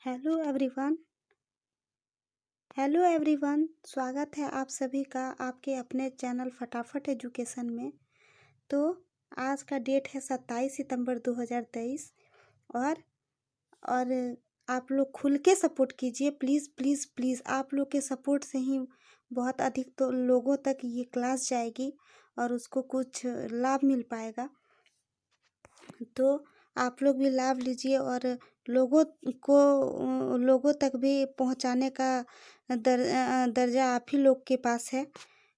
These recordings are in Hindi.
Hello everyone. हेलो एवरीवन, स्वागत है आप सभी का आपके अपने चैनल फटाफट एजुकेशन में। तो आज का डेट है 27 सितंबर 2023 और और आप लोग खुल के सपोर्ट कीजिए प्लीज़ प्लीज़ प्लीज़। आप लोग के सपोर्ट से ही बहुत अधिक तो लोगों तक ये क्लास जाएगी और उसको कुछ लाभ मिल पाएगा। तो आप लोग भी लाभ लीजिए और लोगों लोगों तक भी पहुंचाने का दर्जा आप ही लोग के पास है।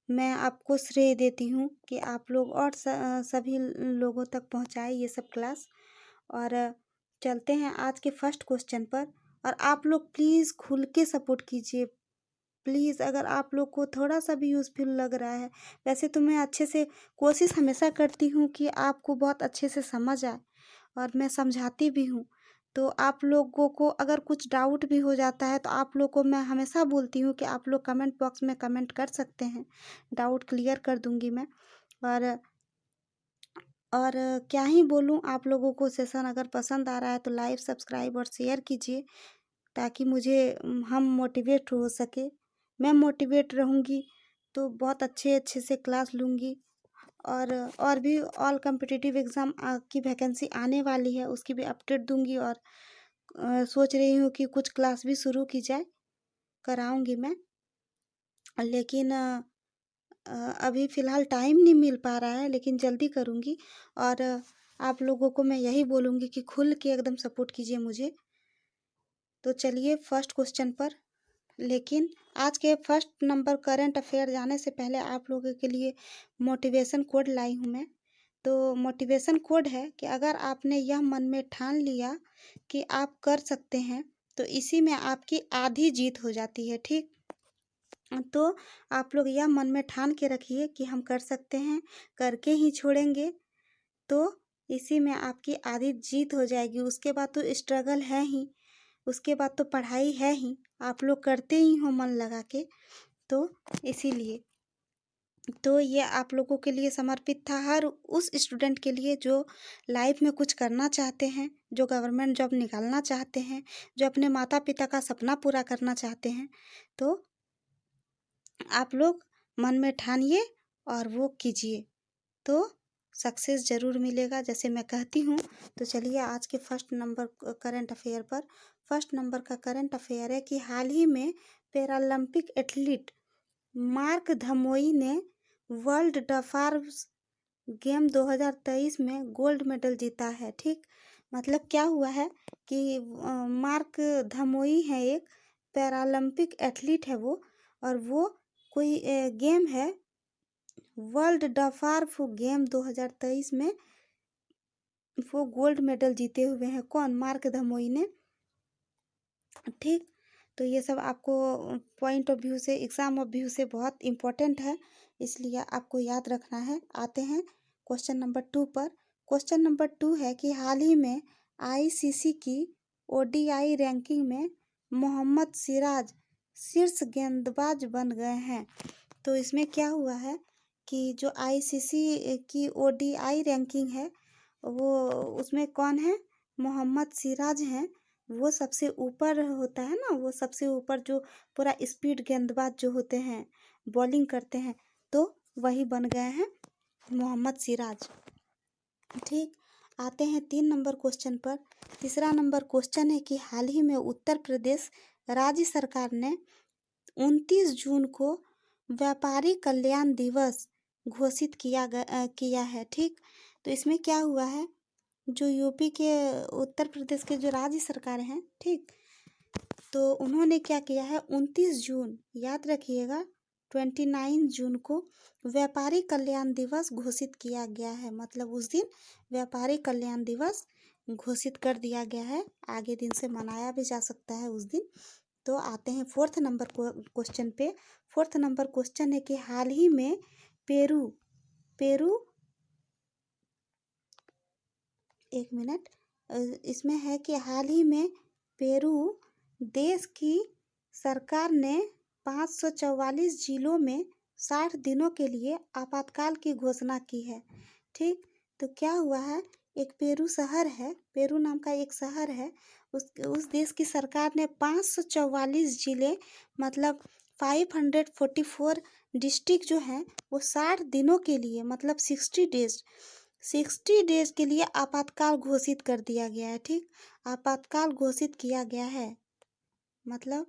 मैं आपको श्रेय देती हूँ कि आप लोग और सभी लोगों तक पहुंचाए ये सब क्लास। और चलते हैं आज के फर्स्ट क्वेश्चन पर। और आप लोग प्लीज़ खुल के सपोर्ट कीजिए प्लीज़। अगर आप लोग को थोड़ा सा भी यूज़फुल लग रहा है, वैसे तो मैं अच्छे से कोशिश हमेशा करती हूँ कि आपको बहुत अच्छे से समझ आए और मैं समझाती भी हूँ। तो आप लोगों को अगर कुछ डाउट भी हो जाता है तो आप लोग को मैं हमेशा बोलती हूँ कि आप लोग कमेंट बॉक्स में कमेंट कर सकते हैं, डाउट क्लियर कर दूँगी मैं। और और क्या ही बोलूँ, आप लोगों को सेशन अगर पसंद आ रहा है तो लाइक सब्सक्राइब और शेयर कीजिए ताकि मुझे हम मोटिवेट हो सके। मैं मोटिवेट रहूँगी तो बहुत अच्छे अच्छे से क्लास लूँगी। और भी ऑल कम्पिटिटिव एग्ज़ाम की वैकेंसी आने वाली है, उसकी भी अपडेट दूँगी। और सोच रही हूँ कि कुछ क्लास भी शुरू की जाए, कराऊँगी मैं। लेकिन अभी फ़िलहाल टाइम नहीं मिल पा रहा है, लेकिन जल्दी करूँगी। और आप लोगों को मैं यही बोलूँगी कि खुल के एकदम सपोर्ट कीजिए मुझे। तो चलिए फर्स्ट क्वेश्चन पर। लेकिन आज के फर्स्ट नंबर करंट अफेयर जाने से पहले आप लोगों के लिए मोटिवेशन कोड लाई हूँ मैं। तो मोटिवेशन कोड है कि अगर आपने यह मन में ठान लिया कि आप कर सकते हैं तो इसी में आपकी आधी जीत हो जाती है। ठीक, तो आप लोग यह मन में ठान के रखिए कि हम कर सकते हैं, करके ही छोड़ेंगे। तो इसी में आपकी आधी जीत हो जाएगी। उसके बाद तो स्ट्रगल है ही, उसके बाद तो पढ़ाई है ही, आप लोग करते ही हो मन लगा के। तो इसीलिए तो ये आप लोगों के लिए समर्पित था, हर उस स्टूडेंट के लिए जो लाइफ में कुछ करना चाहते हैं, जो गवर्नमेंट जॉब निकालना चाहते हैं, जो अपने माता पिता का सपना पूरा करना चाहते हैं। तो आप लोग मन में ठानिए और वो कीजिए तो सक्सेस ज़रूर मिलेगा, जैसे मैं कहती हूँ। तो चलिए आज के फर्स्ट नंबर करंट अफेयर पर। फर्स्ट नंबर का करंट अफेयर है कि हाल ही में पैरालंपिक एथलीट मार्क धमोई ने वर्ल्ड डफार्स गेम 2023 में गोल्ड मेडल जीता है। ठीक, मतलब क्या हुआ है कि मार्क धमोई है, एक पैरालंपिक एथलीट है वो। और वो कोई गेम है वर्ल्ड डफार्फ गेम 2023 में वो गोल्ड मेडल जीते हुए हैं। कौन? मार्क धमोई ने। ठीक, तो ये सब आपको पॉइंट ऑफ व्यू से, एग्ज़ाम ऑफ व्यू से बहुत इम्पोर्टेंट है, इसलिए आपको याद रखना है। आते हैं क्वेश्चन नंबर 2 पर। क्वेश्चन नंबर 2 है कि हाल ही में आईसीसी की ओडीआई रैंकिंग में मोहम्मद सिराज शीर्ष गेंदबाज बन गए हैं। तो इसमें क्या हुआ है कि जो आईसीसी की ओडीआई रैंकिंग है वो, उसमें कौन है? मोहम्मद सिराज हैं। वो सबसे ऊपर होता है ना, वो सबसे ऊपर जो पूरा स्पीड गेंदबाज जो होते हैं, बॉलिंग करते हैं, तो वही बन गए हैं मोहम्मद सिराज। ठीक, आते हैं 3 नंबर क्वेश्चन पर। तीसरा नंबर क्वेश्चन है कि हाल ही में उत्तर प्रदेश राज्य सरकार ने 29 जून को व्यापारी कल्याण दिवस घोषित किया है। ठीक, तो इसमें क्या हुआ है, जो यूपी के, उत्तर प्रदेश के जो राज्य सरकार हैं, ठीक, तो उन्होंने क्या किया है, 29 जून याद रखिएगा, 29 जून को व्यापारी कल्याण दिवस घोषित किया गया है। मतलब उस दिन व्यापारी कल्याण दिवस घोषित कर दिया गया है, आगे दिन से मनाया भी जा सकता है उस दिन। तो आते हैं फोर्थ नंबर क्वेश्चन पे। फोर्थ नंबर क्वेश्चन है कि हाल ही में पेरू पेरू एक मिनट, इसमें है कि हाल ही में पेरू देश की सरकार ने 544 जिलों में 60 दिनों के लिए आपातकाल की घोषणा की है। ठीक, तो क्या हुआ है, एक पेरू शहर है, पेरू नाम का एक शहर है, उस देश की सरकार ने 544 जिले मतलब 544 डिस्ट्रिक्ट जो हैं वो 60 दिनों के लिए मतलब 60 डेज के लिए आपातकाल घोषित कर दिया गया है। ठीक, आपातकाल घोषित किया गया है मतलब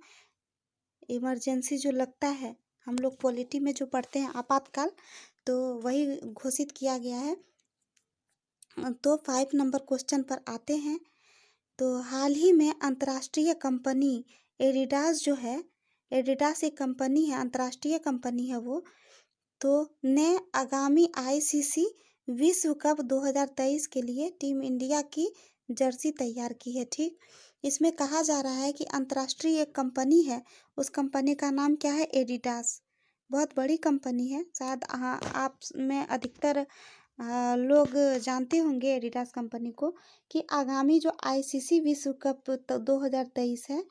इमरजेंसी जो लगता है, हम लोग पॉलिटी में जो पढ़ते हैं आपातकाल, तो वही घोषित किया गया है। तो 5 नंबर क्वेश्चन पर आते हैं। तो हाल ही में अंतर्राष्ट्रीय कंपनी एडिडास जो है, एडिडास एक कंपनी है, अंतर्राष्ट्रीय कंपनी है वो, तो ने आगामी आईसीसी विश्व कप 2023 के लिए टीम इंडिया की जर्सी तैयार की है। ठीक, इसमें कहा जा रहा है कि अंतर्राष्ट्रीय एक कंपनी है, उस कंपनी का नाम क्या है? एडिडास। बहुत बड़ी कंपनी है, शायद आप में अधिकतर लोग जानते होंगे एडिडास कंपनी को, कि आगामी जो आईसीसी विश्व कप 2023 है,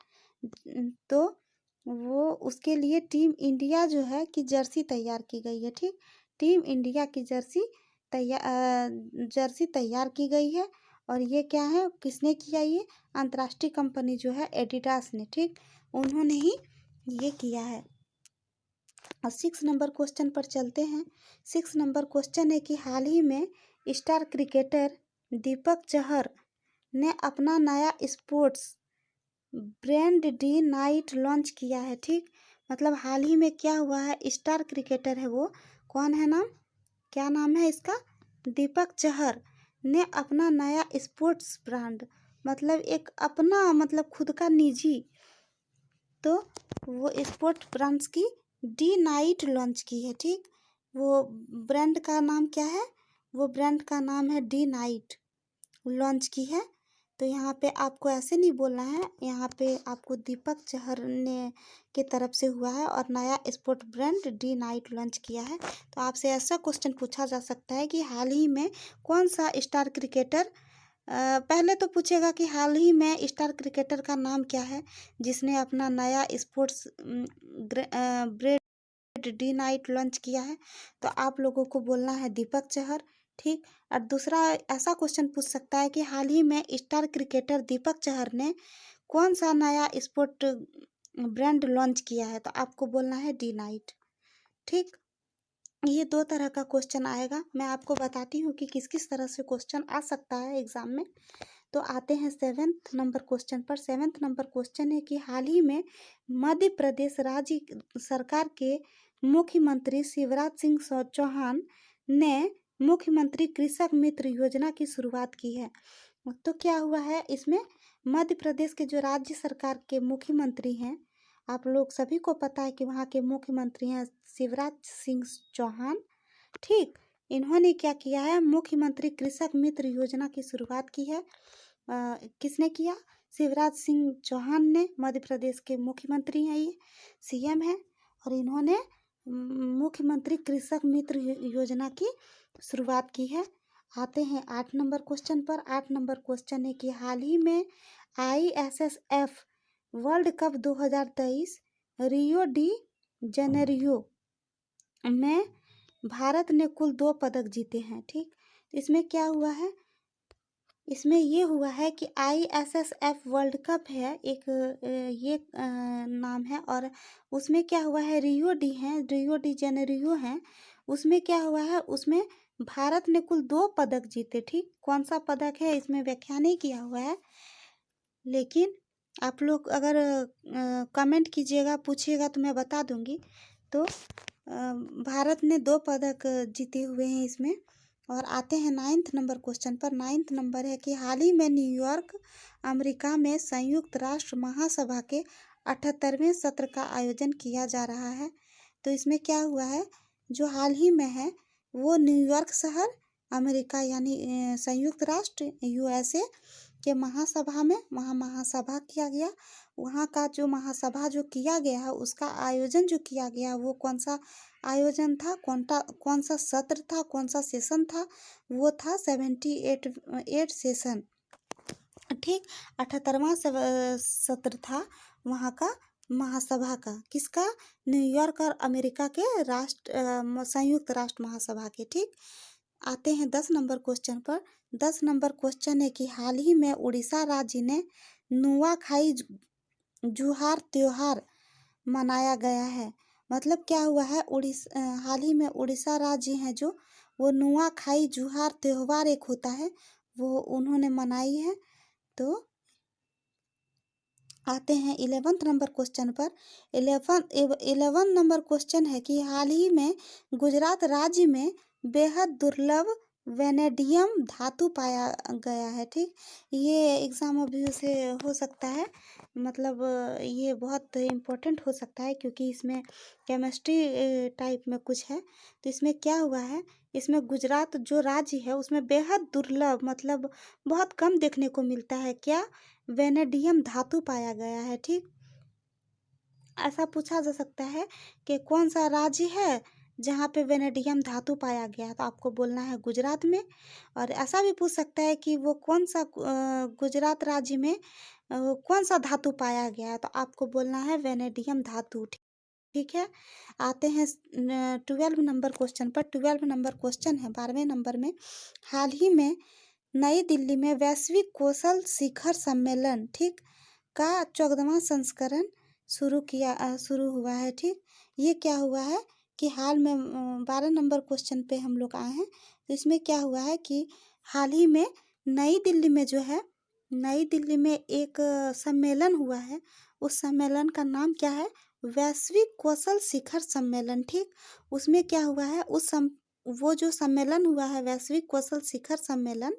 तो वो उसके लिए टीम इंडिया जो है कि जर्सी तैयार की गई है। ठीक, टीम इंडिया की जर्सी तैयार की गई है। और ये क्या है, किसने किया? ये अंतर्राष्ट्रीय कंपनी जो है एडिडास ने, ठीक, उन्होंने ही ये किया है। और 6 नंबर क्वेश्चन पर चलते हैं। 6 नंबर क्वेश्चन है कि हाल ही में स्टार क्रिकेटर दीपक चहर ने अपना नया sports brand D night launch किया है। ठीक, मतलब हाल ही में क्या हुआ है, स्टार क्रिकेटर है वो, कौन है नाम, क्या नाम है इसका? दीपक चहर ने अपना नया स्पोर्ट्स ब्रांड मतलब एक अपना मतलब खुद का निजी, तो वो स्पोर्ट्स ब्रांड्स की डी नाइट लॉन्च की है। ठीक, वो ब्रांड का नाम क्या है? वो ब्रांड का नाम है डी नाइट लॉन्च की है। तो यहाँ पे आपको ऐसे नहीं बोलना है, यहाँ पे आपको दीपक चहर ने की तरफ से हुआ है और नया sport brand D night launch किया है। तो आपसे ऐसा क्वेश्चन पूछा जा सकता है कि हाल ही में कौन सा स्टार क्रिकेटर, पहले तो पूछेगा कि हाल ही में स्टार क्रिकेटर का नाम क्या है जिसने अपना नया sports brand D night launch किया है, तो आप लोगों को बोलना है दीपक चहर। ठीक, और दूसरा ऐसा क्वेश्चन पूछ सकता है कि हाल ही में स्टार क्रिकेटर दीपक चहर ने कौन सा नया स्पोर्ट ब्रांड लॉन्च किया है, तो आपको बोलना है डी नाइट। ठीक, ये 2 तरह का क्वेश्चन आएगा, मैं आपको बताती हूँ कि किस किस तरह से क्वेश्चन आ सकता है एग्जाम में। तो आते हैं 7th नंबर क्वेश्चन पर। 7th नंबर क्वेश्चन है कि हाल ही में मध्य प्रदेश राज्य सरकार के मुख्यमंत्री शिवराज सिंह चौहान ने मुख्यमंत्री कृषक मित्र योजना की शुरुआत की है। तो क्या हुआ है इसमें, मध्य प्रदेश के जो राज्य सरकार के मुख्यमंत्री हैं, आप लोग सभी को पता है कि वहाँ के मुख्यमंत्री हैं शिवराज सिंह चौहान। ठीक, इन्होंने क्या किया है, मुख्यमंत्री कृषक मित्र योजना की शुरुआत की है। किसने किया? शिवराज सिंह चौहान ने, मध्य प्रदेश के मुख्यमंत्री हैं, ये सीएम है, और इन्होंने मुख्यमंत्री कृषक मित्र योजना की शुरुआत की है। आते हैं 8 नंबर क्वेश्चन पर। 8 नंबर क्वेश्चन है कि हाल ही में ISSF world cup 2023 Rio de Janeiro में भारत ने कुल 2 पदक जीते हैं। ठीक, इसमें क्या हुआ है, इसमें ये हुआ है कि ISSF वर्ल्ड कप है एक, ये नाम है, और उसमें क्या हुआ है, रियो डी जेनेरियो है, उसमें क्या हुआ है, उसमें भारत ने कुल 2 पदक जीते। ठीक, कौन सा पदक है इसमें व्याख्या नहीं किया हुआ है, लेकिन आप लोग अगर कमेंट कीजिएगा, पूछिएगा तो मैं बता दूंगी। तो भारत ने 2 पदक जीते हुए हैं इसमें। और आते हैं 9th नंबर क्वेश्चन पर। 9th नंबर है कि हाल ही में न्यूयॉर्क अमेरिका में संयुक्त राष्ट्र महासभा के 78वें सत्र का आयोजन किया जा रहा है। तो इसमें क्या हुआ है, जो हाल ही में है वो न्यूयॉर्क शहर अमेरिका यानी संयुक्त राष्ट्र USA के महासभा में वहाँ महासभा किया गया। वहाँ का जो महासभा जो किया गया है उसका आयोजन जो किया गया वो कौन सा आयोजन था, कौन सा सत्र था, कौन सा सेशन था, वो था 78 सेशन। ठीक, 78वां सत्र था वहाँ का महासभा का, किसका? न्यूयॉर्क और अमेरिका के संयुक्त राष्ट्र महासभा के। ठीक, आते हैं 10 नंबर क्वेश्चन पर। 10 नंबर क्वेश्चन है कि हाल ही में उड़ीसा राज्य ने नुआखाई जुहार त्योहार मनाया गया है। मतलब क्या हुआ है, हाल ही में उड़ीसा राज्य है जो, वो नुआखाई जुहार त्योहार एक होता है, वो उन्होंने मनाई है। तो आते हैं 11th नंबर क्वेश्चन पर। 11 नंबर क्वेश्चन है कि हाल ही में गुजरात राज्य में बेहद दुर्लभ वेनेडियम धातु पाया गया है। ठीक, ये एग्जाम अभी से हो सकता है, मतलब ये बहुत इम्पोर्टेंट हो सकता है क्योंकि इसमें केमिस्ट्री टाइप में कुछ है। तो इसमें क्या हुआ है, इसमें गुजरात जो राज्य है उसमें बेहद दुर्लभ, मतलब बहुत कम देखने को मिलता है, क्या, वेनेडियम धातु पाया गया है। ठीक, ऐसा पूछा जा सकता है कि कौन सा राज्य है जहाँ पे वेनेडियम धातु पाया गया है, तो आपको बोलना है गुजरात में। और ऐसा भी पूछ सकता है कि वो कौन सा गुजरात राज्य में कौन सा धातु पाया गया है, तो आपको बोलना है वेनेडियम धातु। ठीक है, आते हैं 12 नंबर क्वेश्चन पर। 12 नंबर क्वेश्चन है 12वें नंबर में। हाल ही में नई दिल्ली में वैश्विक कौशल शिखर सम्मेलन, ठीक, का 14वां संस्करण शुरू हुआ है। ठीक, ये क्या हुआ है कि हाल में 12 नंबर क्वेश्चन पे हम लोग आए हैं। तो इसमें क्या हुआ है कि हाल ही में नई दिल्ली में जो है, नई दिल्ली में एक सम्मेलन हुआ है। उस सम्मेलन का नाम क्या है, वैश्विक कौशल शिखर सम्मेलन। ठीक, उसमें क्या हुआ है, वो जो सम्मेलन हुआ है वैश्विक कौशल शिखर सम्मेलन,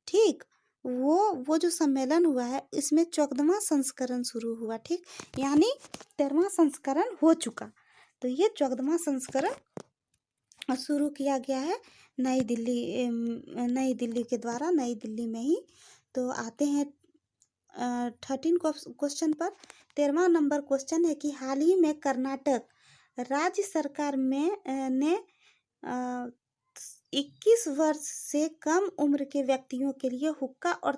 ठीक, वो जो सम्मेलन हुआ है इसमें 14वां संस्करण शुरू हुआ। ठीक, यानी 13वां संस्करण हो चुका, तो ये 14वां संस्करण शुरू किया गया है नई दिल्ली के द्वारा, नई दिल्ली में ही। तो आते हैं 13 क्वेश्चन पर। 13वां नंबर क्वेश्चन है कि हाल ही में कर्नाटक राज्य सरकार में ने 21 वर्ष से कम उम्र के व्यक्तियों के लिए हुक्का और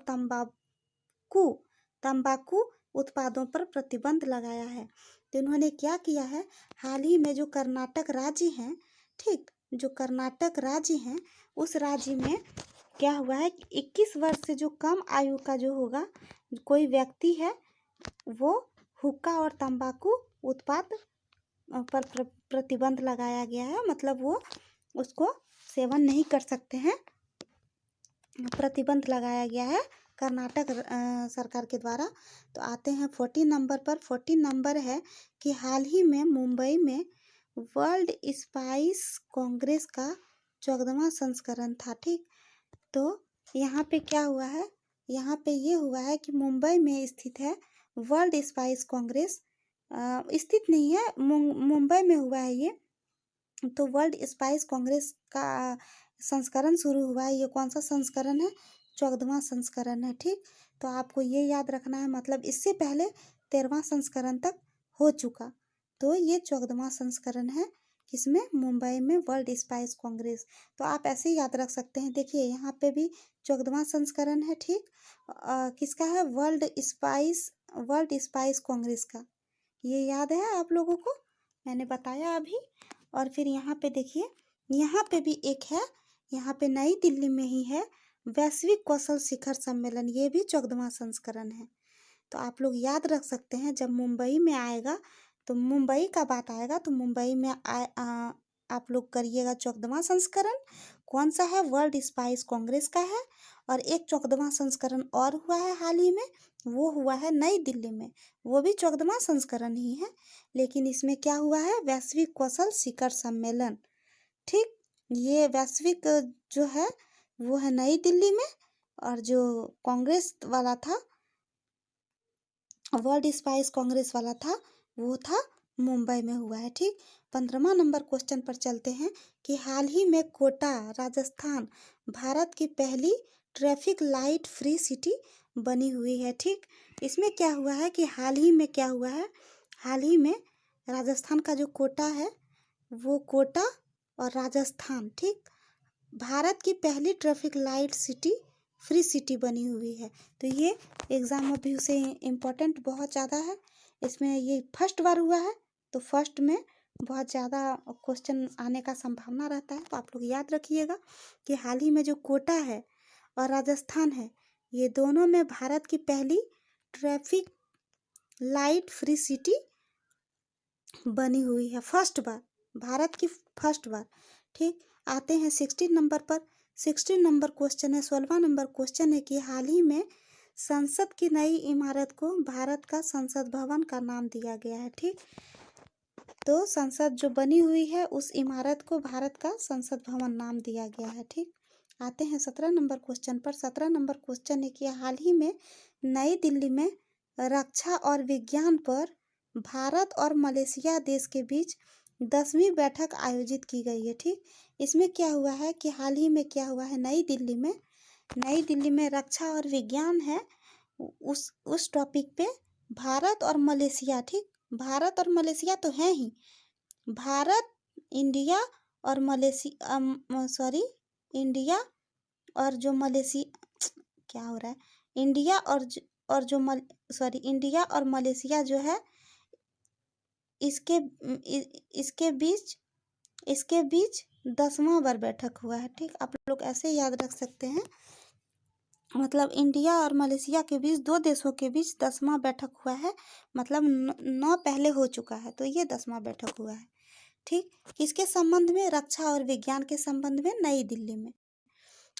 तंबाकू उत्पादों पर प्रतिबंध लगाया है। तो इन्होंने क्या किया है, हाल ही में जो कर्नाटक राज्य है, ठीक, जो कर्नाटक राज्य है उस राज्य में क्या हुआ है कि 21 वर्ष से जो कम आयु का जो होगा कोई व्यक्ति है, वो हुक्का और तंबाकू उत्पाद पर प्रतिबंध लगाया गया है, मतलब वो उसको सेवन नहीं कर सकते हैं, प्रतिबंध लगाया गया है कर्नाटक सरकार के द्वारा। तो आते हैं 14 नंबर पर। 14 नंबर है कि हाल ही में मुंबई में वर्ल्ड स्पाइस कांग्रेस का 14वां संस्करण था। ठीक, तो यहाँ पे क्या हुआ है, यहाँ पे ये हुआ है कि मुंबई में स्थित है वर्ल्ड स्पाइस कांग्रेस, स्थित नहीं है, मुंबई में हुआ है ये। तो वर्ल्ड स्पाइस कांग्रेस का संस्करण शुरू हुआ है। ये कौन सा संस्करण है, 14वां संस्करण है। ठीक, तो आपको ये याद रखना है, मतलब इससे पहले 13वां संस्करण तक हो चुका, तो ये 14वां संस्करण है किसमें, मुंबई में वर्ल्ड स्पाइस कांग्रेस। तो आप ऐसे ही याद रख सकते हैं, देखिए यहाँ पे भी 14वां संस्करण है। ठीक, किसका है, वर्ल्ड स्पाइस कांग्रेस का, ये याद है आप लोगों को, मैंने बताया अभी। और फिर यहाँ पे देखिए, यहाँ पे भी एक है, यहाँ पे नई दिल्ली में ही है वैश्विक कौशल शिखर सम्मेलन, ये भी 14वां संस्करण है। तो आप लोग याद रख सकते हैं, जब मुंबई में आएगा तो मुंबई का बात आएगा तो मुंबई में आप लोग करिएगा 14वां संस्करण कौन सा है, वर्ल्ड स्पाइस कांग्रेस का है। और एक 14वां संस्करण और हुआ है हाल ही में, वो हुआ है नई दिल्ली में, वो भी 14वां संस्करण ही है, लेकिन इसमें क्या हुआ है, वैश्विक कौशल शिखर सम्मेलन। ठीक, ये वैश्विक जो है वो है नई दिल्ली में, और जो कांग्रेस वाला था, वर्ल्ड स्पाइस कांग्रेस वाला था, वो था मुंबई में हुआ है। ठीक, 15वां नंबर क्वेश्चन पर चलते हैं कि हाल ही में कोटा राजस्थान भारत की पहली ट्रैफिक लाइट फ्री सिटी बनी हुई है। ठीक, इसमें क्या हुआ है कि हाल ही में क्या हुआ है, हाल ही में राजस्थान का जो कोटा है, वो कोटा और राजस्थान, ठीक, भारत की पहली traffic light city free city बनी हुई है। तो ये एग्ज़ाम अभी से इम्पोर्टेंट बहुत ज़्यादा है, इसमें ये फर्स्ट बार हुआ है, तो फर्स्ट में बहुत ज़्यादा क्वेश्चन आने का संभावना रहता है। तो आप लोग याद रखिएगा कि हाल ही में जो कोटा है और राजस्थान है, ये दोनों में भारत की पहली ट्रैफिक लाइट फ्री सिटी बनी हुई है, फर्स्ट बार, भारत की फर्स्ट बार। ठीक, आते हैं 16 नंबर पर। 16 नंबर क्वेश्चन है, 16वां नंबर क्वेश्चन है कि हाल ही में संसद की नई इमारत को भारत का संसद भवन का नाम दिया गया है। ठीक, तो संसद जो बनी हुई है उस इमारत को भारत का संसद भवन नाम दिया गया है। ठीक, आते हैं 17 नंबर क्वेश्चन पर। 17 नंबर क्वेश्चन है कि हाल ही में नई दिल्ली में रक्षा और विज्ञान पर भारत और मलेशिया देश के बीच 10वीं बैठक आयोजित की गई है। ठीक, इसमें क्या हुआ है कि हाल ही में क्या हुआ है, नई दिल्ली में रक्षा और विज्ञान है, उस टॉपिक पे भारत और मलेशिया, ठीक, भारत और मलेशिया तो है ही, भारत, इंडिया और मलेशिया, इंडिया और जो मलेशिया, क्या हो रहा है, इंडिया और जो इंडिया और मलेशिया जो है इसके बीच 10वां बार बैठक हुआ है। ठीक, आप लोग ऐसे याद रख सकते हैं, मतलब इंडिया और मलेशिया के बीच, दो देशों के बीच 10वां बैठक हुआ है, मतलब 9 पहले हो चुका है, तो ये 10वां बैठक हुआ है। ठीक, किसके संबंध में, रक्षा और विज्ञान के संबंध में, नई दिल्ली में।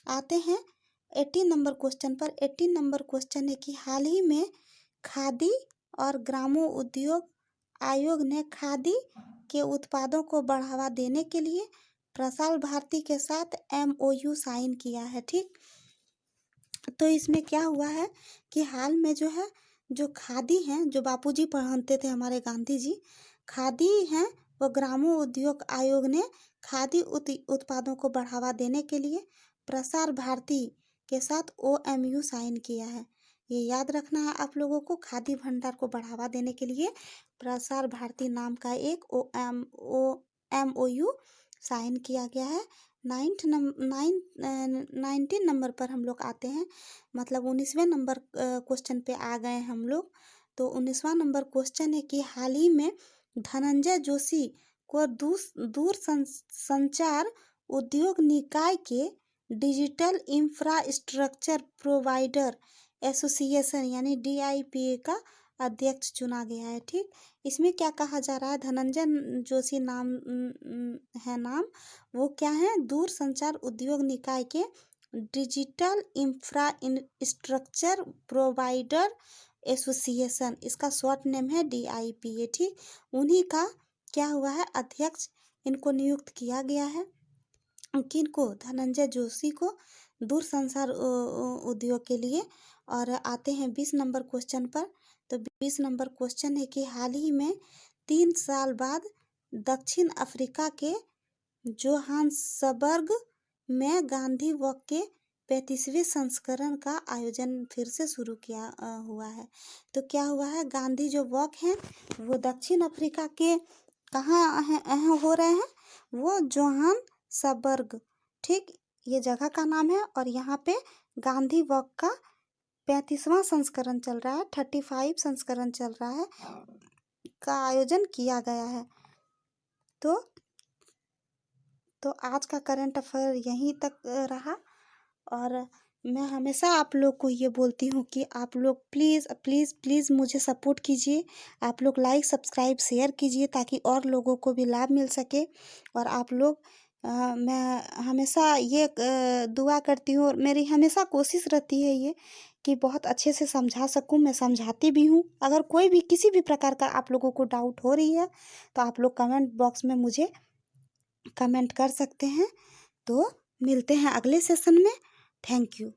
आते हैं 18 नंबर क्वेश्चन पर। 18 नंबर क्वेश्चन है कि हाल ही में खादी और ग्रामोद्योग आयोग ने खादी के उत्पादों को बढ़ावा देने के लिए प्रसार भारती के साथ MOU साइन किया है। ठीक, तो इसमें क्या हुआ है कि हाल में जो है, जो खादी हैं, जो बापूजी पहनते थे हमारे गांधी जी, खादी हैं, वो ग्रामो उद्योग आयोग ने खादी उत्पादों को बढ़ावा देने के लिए प्रसार भारती के साथ OMU साइन किया है। ये याद रखना है आप लोगों को, खादी भंडार को बढ़ावा देने के लिए प्रसार भारती नाम का एक MOU साइन किया गया है। 19 नंबर पर हम लोग आते हैं, मतलब 19वें नंबर क्वेश्चन पे आ गए हम लोग। तो 19वां नंबर क्वेश्चन है कि हाल ही में धनंजय जोशी को दूर संचार उद्योग निकाय के डिजिटल इंफ्रास्ट्रक्चर प्रोवाइडर एसोसिएशन यानी DIPA का अध्यक्ष चुना गया है। ठीक, इसमें क्या कहा जा रहा है, धनंजय जोशी नाम है, वो क्या है, दूर संचार उद्योग निकाय के डिजिटल इंफ्रास्ट्रक्चर प्रोवाइडर एसोसिएशन, इसका शॉर्ट नेम है DIPA। ठीक, उन्हीं का क्या हुआ है, अध्यक्ष इनको नियुक्त किया गया है। किनको, धनंजय जोशी को दूर संचार उद्योग के लिए। और आते हैं 20 नंबर क्वेश्चन पर। तो 20 नंबर क्वेश्चन है कि हाल ही में 3 साल बाद दक्षिण अफ्रीका के जोहान्सबर्ग में गांधी वॉक के 35वें संस्करण का आयोजन फिर से शुरू किया हुआ है। तो क्या हुआ है, गांधी जो वॉक है वो दक्षिण अफ्रीका के कहाँ हो रहे हैं, वो जोहान्सबर्ग, ठीक, ये जगह का नाम है। और यहाँ पे गांधी वॉक का 35वां संस्करण चल रहा है, 35 संस्करण चल रहा है, का आयोजन किया गया है। तो आज का करंट अफेयर यहीं तक रहा। और मैं हमेशा आप लोग को ये बोलती हूँ कि आप लोग प्लीज़ प्लीज़ प्लीज़ मुझे सपोर्ट कीजिए, आप लोग लाइक सब्सक्राइब शेयर कीजिए ताकि और लोगों को भी लाभ मिल सके। और आप लोग मैं हमेशा ये दुआ करती हूँ, और मेरी हमेशा कोशिश रहती है ये कि बहुत अच्छे से समझा सकूँ, मैं समझाती भी हूँ। अगर कोई भी किसी भी प्रकार का आप लोगों को डाउट हो रही है तो आप लोग कमेंट बॉक्स में मुझे कमेंट कर सकते हैं। तो मिलते हैं अगले सेशन में। Thank you.